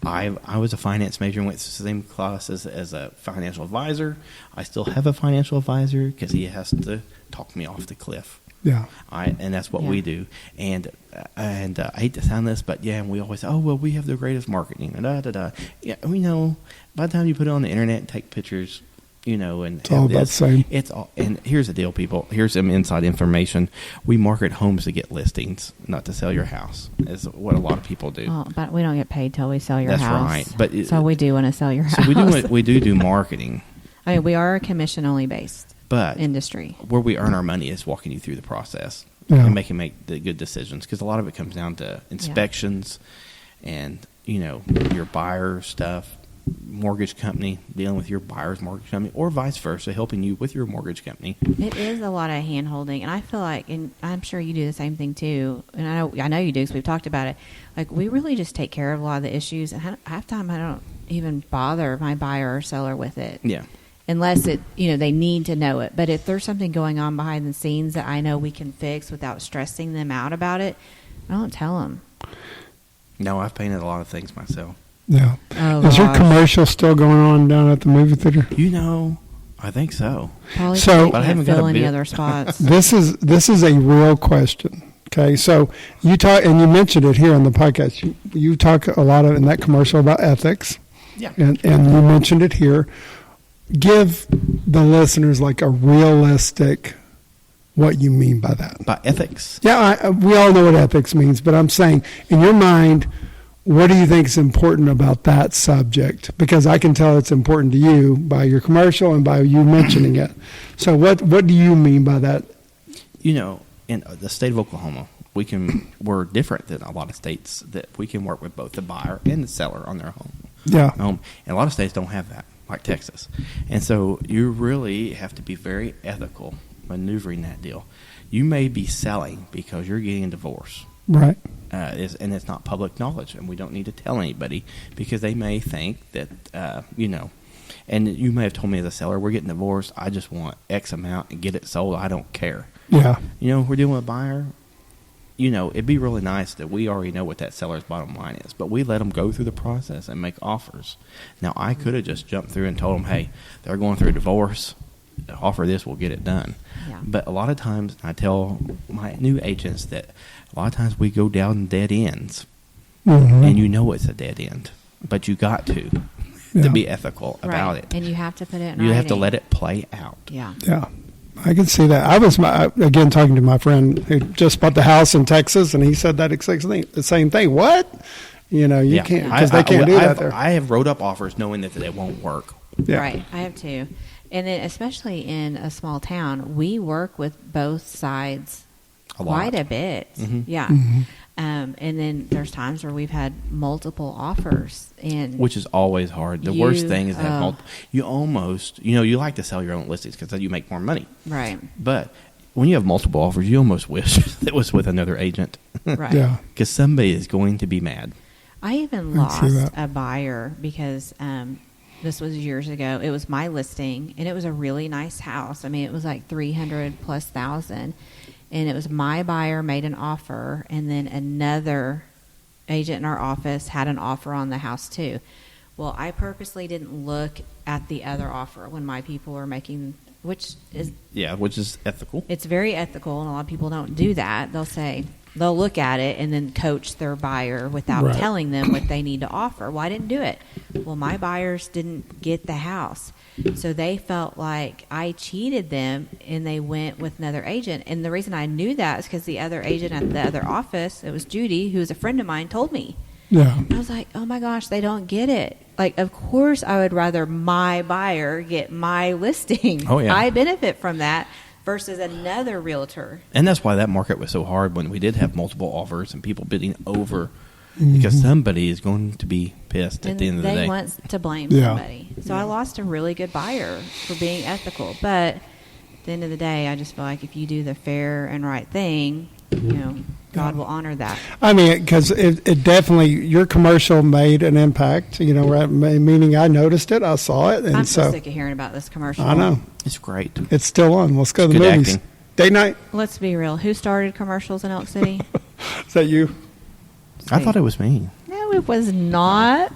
I was a finance major and went to the same class as a financial advisor. I still have a financial advisor because he has to talk me off the cliff. Yeah. And that's what Yeah. we do. And I hate to sound this, but yeah, and we always say, oh, well, we have the greatest marketing. And Yeah, we know. By the time you put it on the internet and take pictures, and It's all about the same. It's all. And here's the deal, people. Here's some inside information. We market homes to get listings, not to sell your house. Is what a lot of people do. Oh, but we don't get paid till we sell your That's house. right. But so we do want to sell your house. So we do marketing, I mean, we are a commission only based but industry. where we earn our money is walking you through the process Yeah. and make the good decisions, because a lot of it comes down to inspections and your buyer stuff. mortgage company dealing with your buyer's mortgage company, or vice versa, helping you with your mortgage company. It is a lot of hand holding, and I feel like, and I'm sure you do the same thing too, and I know you do because we've talked about it. Like, we really just take care of a lot of the issues, and half time I don't even bother my buyer or seller with it. Yeah. Unless they need to know it. But if there's something going on behind the scenes that I know we can fix without stressing them out about it, I don't tell them. No, I've painted a lot of things myself. Yeah. Oh, Is your gosh. commercial still going on down at the movie theater? I think so. Probably So- so, But I haven't can't got fill a any bid. other spots. This is a real question. Okay, so you talk, and you mentioned it here on the podcast. You talk a lot in that commercial about ethics, Yeah. and you mentioned it here. Give the listeners like a realistic what you mean by that. By ethics. Yeah, we all know what ethics means, but I'm saying, in your mind, what do you think is important about that subject? Because I can tell it's important to you by your commercial and by you mentioning it. So what do you mean by that? In the state of Oklahoma, we're different than a lot of states that we can work with both the buyer and the seller on their home. Yeah. And a lot of states don't have that, like Texas. And so you really have to be very ethical maneuvering that deal. You may be selling because you're getting a divorce. Right. And it's not public knowledge, and we don't need to tell anybody because they may think that, and you may have told me as a seller, we're getting divorced, I just want X amount and get it sold, I don't care. Yeah. We're dealing with a buyer, it'd be really nice that we already know what that seller's bottom line is, but we let them go through the process and make offers. Now, I could have just jumped through and told them, hey, they're going through a divorce, offer this, we'll get it done. Yeah. But a lot of times, I tell my new agents that a lot of times we go down dead ends, Mm-hmm. and it's a dead end, but you got to Yeah. be ethical about Right. it. And you have to put it in You have to writing. let it play out. Yeah. Yeah. I can see that. I was, again, talking to my friend who just bought the house in Texas, and he said that the same thing. What? You can't, because they can't do that there. I have wrote up offers knowing that it won't work. Yeah. Right. I have too. And then especially in a small town, we work with both sides A lot. quite a bit. Mhm. Yeah. Mm-hmm. And then there's times where we've had multiple offers, and Which is always hard. The worst thing is to have multiple. You almost, you like to sell your own listings because then you make more money. right, But when you have multiple offers, you almost wish it was with another agent. right. Yeah. Because somebody is going to be mad. I even I can see lost that. a buyer because this was years ago. It was my listing, and it was a really nice house. I mean, it was like 300,000+, and it was my buyer made an offer, and then another agent in our office had an offer on the house too. Well, I purposely didn't look at the other offer when my people were making, which is Yeah, which is ethical. it's very ethical, and a lot of people don't do that. They'll look at it and then coach their buyer without Right. telling them what they need to offer. Well, I didn't do it. Well, my buyers didn't get the house, so they felt like I cheated them, and they went with another agent. And the reason I knew that is because the other agent at the other office, it was Judy, who was a friend of mine, told me. Yeah. I was like, oh my gosh, they don't get it. Like, of course I would rather my buyer get my listing. Oh, yeah. I benefit from that versus another realtor. And that's why that market was so hard when we did have multiple offers and people bidding over. Because somebody is going to be pissed at And the end of the they day. want to blame Yeah. somebody. So I lost a really good buyer for being ethical. But at the end of the day, I just feel like if you do the fair and right thing, God will honor that. I mean, because it definitely, your commercial made an impact, meaning I noticed it, I saw it, and I'm so so sick of hearing about this commercial. I know. It's great. It's still on. Let's go to the Good movies. acting. Date night? Let's be real. Who started commercials in Elk City? Is that you? I thought it was me. No, it was not.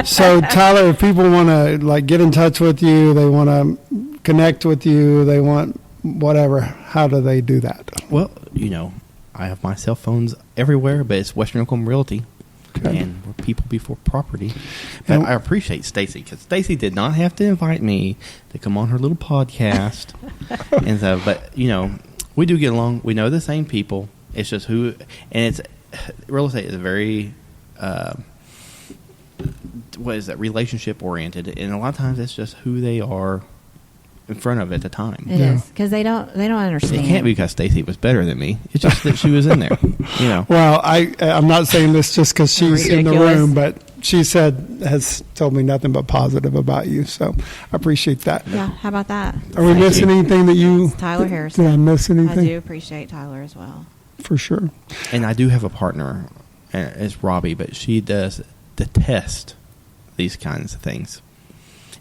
So, Tyler, if people want to get in touch with you, they want to connect with you, they want whatever, how do they do that? Well, I have my cell phones everywhere, but it's Western Oklahoma Realty. Okay. And we're people before property. But And- I appreciate Stacy because Stacy did not have to invite me to come on her little podcast. And so, but we do get along. We know the same people. It's just real estate is very, relationship oriented, and a lot of times it's just who they are in front of at the time. It Yeah. is because they don't understand. It can't be because Stacy was better than me. It's just that she was in there. Well, I'm not saying this just because she's in the Ridiculous. room, but she said has told me nothing but positive about you. So I appreciate that. Yeah, how about that? Are we missing anything that you? It's Tyler Harrison. Did I miss anything? I do appreciate Tyler as well. For sure. And I do have a partner, it's Robbie, but she does detest these kinds of things.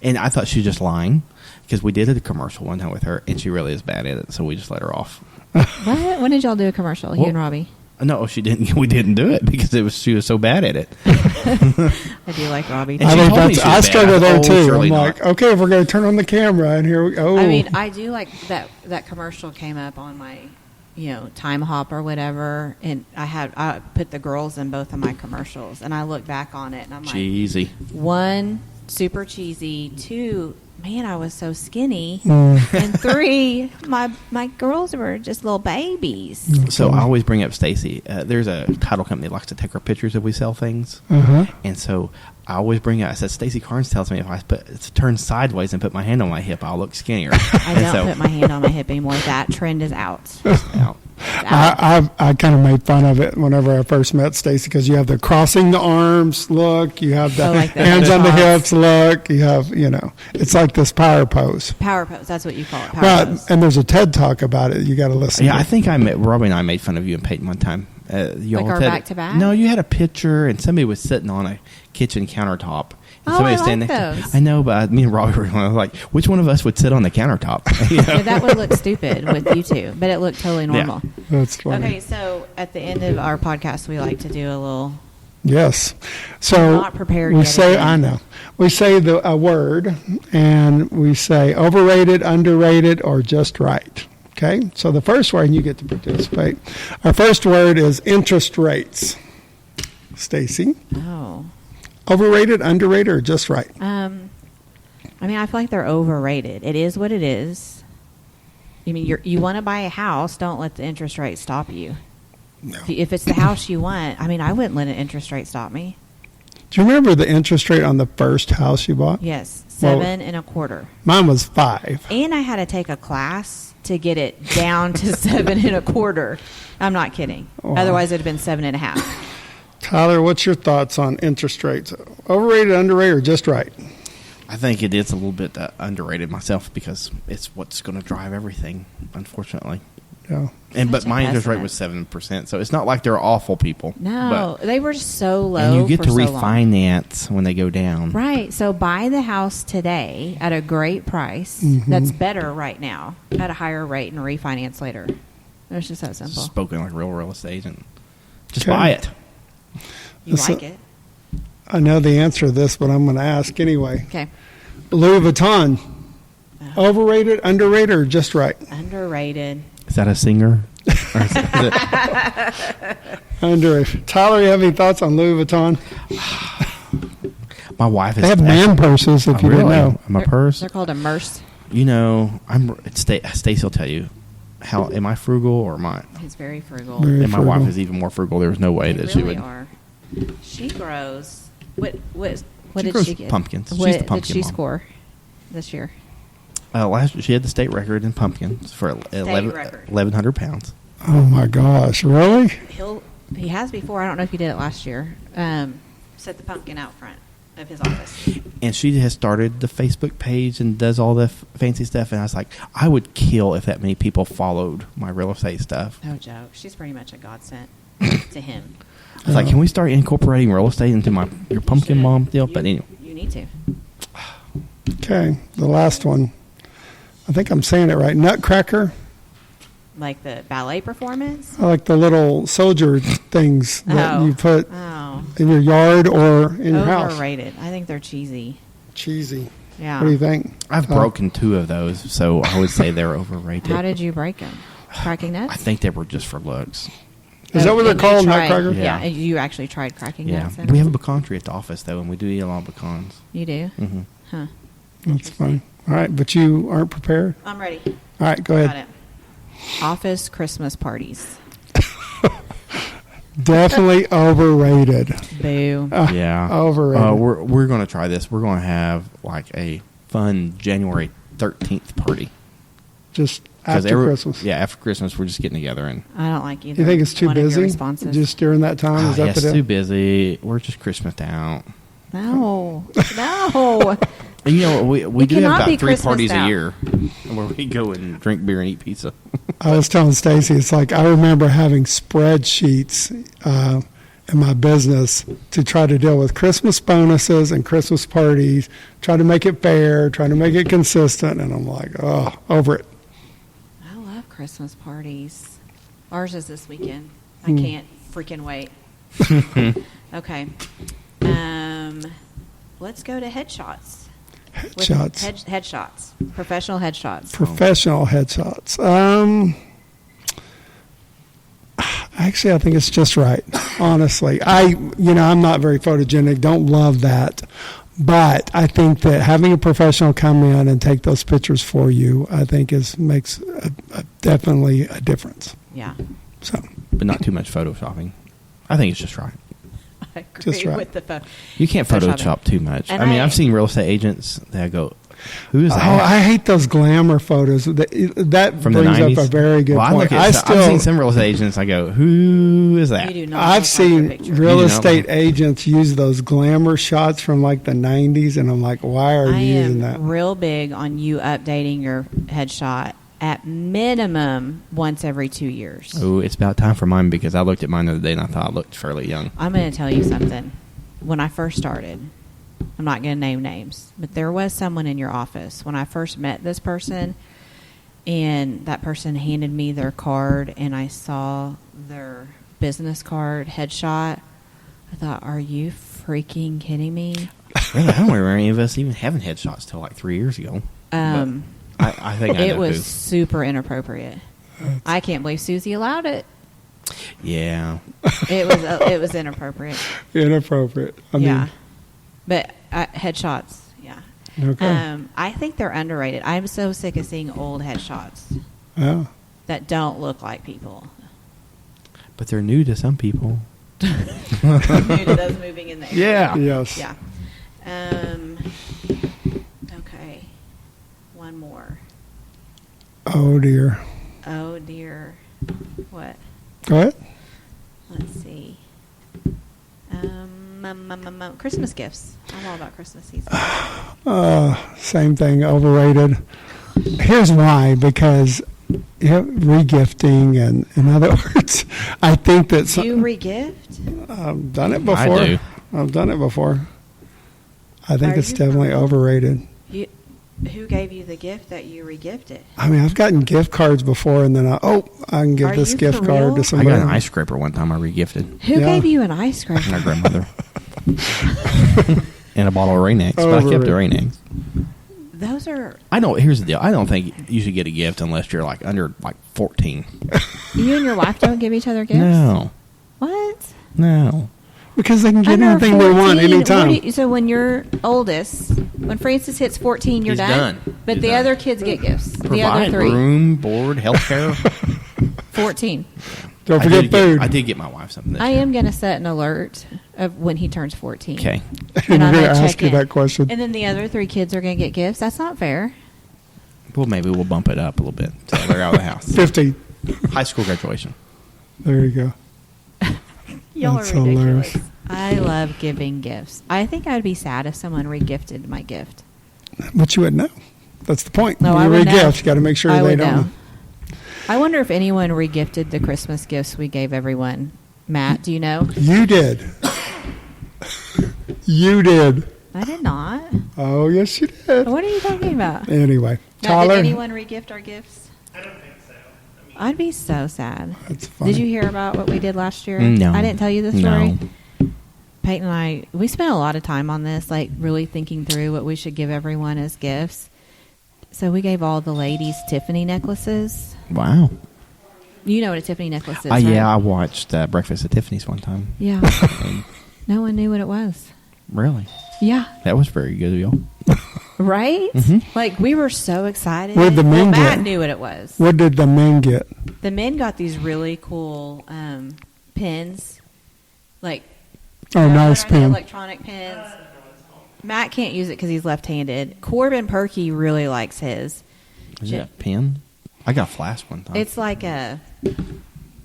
And I thought she was just lying because we did a commercial one time with her, and she really is bad at it, so we just let her off. What? When did y'all do a commercial, you and Robbie? No, she didn't. We didn't do it because she was so bad at it. I do like Robbie. And I she think told me she was I bad. struggle there Oh, too. I'm surely like, not. okay, if we're going to turn on the camera, and here we go. I mean, I do like that commercial came up on my, time hop or whatever, and I put the girls in both of my commercials, and I look back on it, and I'm Cheesy. like, 1, super cheesy, 2, man, I was so skinny, Mm. and 3, my girls were just little babies. So I always bring up Stacy. There's a title company that likes to take our pictures if we sell things. Uh-huh. And so I always bring up, I said, Stacy Carnes tells me if I turn sideways and put my hand on my hip, I'll look skinnier. I don't put my hand on my hip anymore. That trend is out. Out. I kind of made fun of it whenever I first met Stacy because you have the crossing the arms look, you have the like the hands on the cross. hips look, you have, it's like this power pose. Power pose. That's what you call it. Power Right, pose. and there's a TED Talk about it. You got to listen. Yeah, to I it. think Robbie and I made fun of you and Peyton one time. Y'all Like our had- back-to-back? No, you had a picture and somebody was sitting on a kitchen countertop. And Oh, somebody I was standing like next to- those. I know, but me and Robbie were like, which one of us would sit on the countertop? Yeah, that would look stupid with you two, but it looked totally normal. That's funny. Okay, so at the end of our podcast, we like to do a little. Yes. I'm So not prepared we yet say, again. I know. We say a word, and we say overrated, underrated, or just right. Okay? So the first word, and you get to participate. Our first word is interest rates. Stacy, Oh, overrated, underrated, or just right? I mean, I feel like they're overrated. It is what it is. I mean, you want to buy a house, don't let the interest rate stop you. No. If it's the house you want, I mean, I wouldn't let an interest rate stop me. Do you remember the interest rate on the first house you bought? Yes, Well- 7.25%. Mine was 5. And I had to take a class to get it down to 7.25%. I'm not kidding. Wow. Otherwise, it'd have been 7.5%. Tyler, what's your thoughts on interest rates? Overrated, underrated, or just right? I think it is a little bit underrated myself because it's what's going to drive everything, unfortunately. Yeah. But Such a my interest rate pessimist. was 7%, so it's not like they're awful people. No, But, they were so low. and you get for to so long. refinance when they go down. Right. So buy the house today at a great price. Mhm. That's better right now at a higher rate and refinance later. It's just that simple. Spoken like a real estate agent. Just Okay. buy it. You So- like it? I know the answer to this, but I'm going to ask anyway. Okay. Louis Vuitton, overrated, underrated, or just right? Underrated. Is that a singer? Or is it- Underrated. Tyler, you have any thoughts on Louis Vuitton? my wife is. They have man purses, if Oh, you didn't really? know. My purse. They're called immerse. You know, Stacy will tell you. How am I frugal or am I? He's very frugal. Very And my frugal. wife is even more frugal. There was no way They that she really would. are. She grows. What She did grows she get? pumpkins. She's What the did pumpkin she mom. score this year? Last she had the state record in pumpkins for record. 1,100 pounds. Oh, my gosh. Really? He has before. I don't know if he did it last year. Set the pumpkin out front of his office. And she has started the Facebook page and does all the fancy stuff. And I was like, I would kill if that many people followed my real estate stuff. No joke. She's pretty much a godsend to him. I was like, can we start incorporating real estate into your pumpkin Should. mom deal? But anyway, You need to. Okay. The last one. I think I'm saying it right. Nutcracker. Like the ballet performance? I like the little soldier things that you put Oh. in your yard or in your house. Overrated. I think they're cheesy. Cheesy. Yeah. What do you think? I've broken 2 of those, so I would say they're overrated. How did you break them? Cracking nuts? I think they were just for looks. Is that what they're And you called, tried- Nutcracker? Yeah. Yeah. and you actually tried cracking Yeah, nuts. in we them? have a pecan tree at the office though, and we do eat a lot of pecans. You do? Mm-hmm. Huh. That's funny. All right, but you aren't prepared? I'm ready. All right, go Got ahead. it. Office Christmas parties. Definitely overrated. Boo. Yeah, Overrated. we're going to try this. We're going to have like a fun January 13th party. Just 'Cause after Christmas. Yeah, after Christmas, we're just getting together and. I don't like either. You think it's too one of your busy? responses. Just during that time? Is Oh, that yeah, it's the too deal? busy. We're just Christmased out. No. No. You know, we do have cannot be about 3 Christmased parties out. a year where we go and drink beer and eat pizza. I was telling Stacy, it's like I remember having spreadsheets in my business to try to deal with Christmas bonuses and Christmas parties, try to make it fair, try to make it consistent, and I'm like, oh, over it. I love Christmas parties. Ours is this weekend. I can't freaking wait. Okay. Let's go to headshots. Headshots. Headshots. Professional headshots. Professional headshots. Actually, I think it's just right. Honestly, I'm not very photogenic. Don't love that, but I think that having a professional come in and take those pictures for you, I think makes definitely a difference. Yeah. So, But not too much photoshopping. I think it's just right. I agree Just right. with the photo. You can't Photoshopping. Photoshop too much. And I mean, I- I've seen real estate agents that go, "Who is that?" oh, I hate those glamour photos. That From the brings 90s? up a very good well, point. I've seen some real estate agents. I go, "Who is that?" You do not. I've look like seen the picture. real You do not estate look- agents use those glamour shots from like the 90s, and I'm like, why are you I using am that? real big on you updating your headshot at minimum once every 2 years. Oh, it's about time for mine because I looked at mine the other day and I thought I looked fairly young. I'm going to tell you something. When I first started, I'm not going to name names, but there was someone in your office when I first met this person, and that person handed me their card, and I saw their business card headshot. I thought, are you freaking kidding me? Really, I don't remember any of us even having headshots till like 3 years ago. Um, I think I it know was who. super inappropriate. I can't believe Susie allowed it. Yeah. It was inappropriate. Inappropriate. I mean, Yeah, but headshots. Yeah. okay. I think they're underrated. I'm so sick of seeing old headshots Yeah. that don't look like people. But they're new to some people. New to those moving in the area. Yeah. Yes. Yeah. Okay. One more. Oh, dear. Oh dear. What? Go ahead. Let's see. Christmas gifts. I'm all about Christmas season. Same thing, overrated. Here's why, because regifting, and in other words, I think that Do you regift? I've done it before. I do. I've done it before. I think Are it's you definitely for real? overrated. Who gave you the gift that you regifted? I mean, I've gotten gift cards before, and then I can give Are this you gift for card real? to I somebody. got an ice scraper one time I regifted. Who Yeah. gave you an ice cream? My grandmother. And a bottle of Rain-X. But I kept the Rain-X. Those are Here's the deal. I don't think you should get a gift unless you're like under like 14. you and your wife don't give each other gifts. No. What? No. Because they can get Under anything they want 14, anytime. so when you're oldest, when Francis hits 14, you're He's done. done. But He's the done. other kids get gifts. The Provide other three. room, board, health care. 14. Don't forget food. I did get my wife something this I year. am going to set an alert of when he turns 14. Okay. And I'm you're gonna going to ask check you in. that question. And then the other three kids are going to get gifts. That's not fair. Well, maybe we'll bump it up a little bit until they're out of the house. 50. High school graduation. There you go. Y'all That's are ridiculous. hilarious. I love giving gifts. I think I'd be sad if someone regifted my gift. But you wouldn't know. That's the point. No, When I you would know. re-gift, you got to make sure I they would don't know. know. I wonder if anyone regifted the Christmas gifts we gave everyone. Matt, do you know? You did. You did. I did not. Oh, yes, you did. What are you talking about? Anyway, Now, Tyler. did anyone regift our gifts? I don't think so. I'd be so sad. That's funny. Did you hear about what we did last year? No. I didn't tell you this story. No. Peyton and we spent a lot of time on this, like really thinking through what we should give everyone as gifts. So we gave all the ladies Tiffany necklaces. Wow. You know what a Tiffany necklace is, right? Yeah, I watched Breakfast at Tiffany's one time. Yeah. No one knew what it was. Really? Yeah. That was very good of y'all. Right? Mhm. Like, we were so excited. What did the men Matt get? knew what it was. What did the men get? The men got these really cool pins. Like, Oh, nice what are the pen. electronic pins. Matt can't use it because he's left-handed. Corbin Perky really likes his. Is that a pen? I got a flask one time. It's like a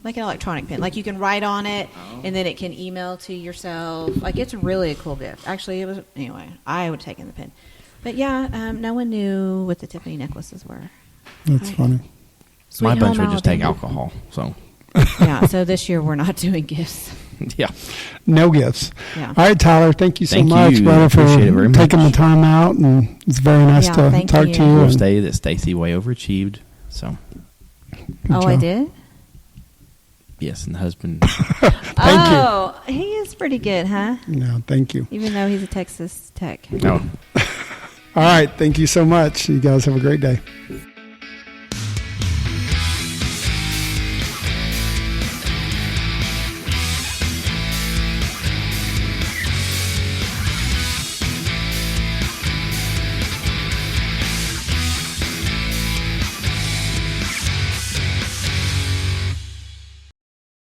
Like an electronic pen. Like you can write on it, and then it can email to yourself. Like it's really a cool gift. Actually, it was anyway. I would have taken the pen, but yeah, no one knew what the Tiffany necklaces were. That's funny. Sweet My bunch Home would just take Alabama. alcohol. So Yeah. So this year we're not doing gifts. yeah. No gifts. Yeah. All right, Tyler. Thank you so Thank much, you. brother, for Appreciate it very much. taking the time out, and it's very nice Yeah, to thank talk you. to you. We'll and say that Stacy way overachieved. So Oh, I job. did. yes, and the husband. Thank you. Oh, he is pretty good, huh? No, thank you. Even though he's a Texas Tech. No. All right, thank you so much. You guys have a great day.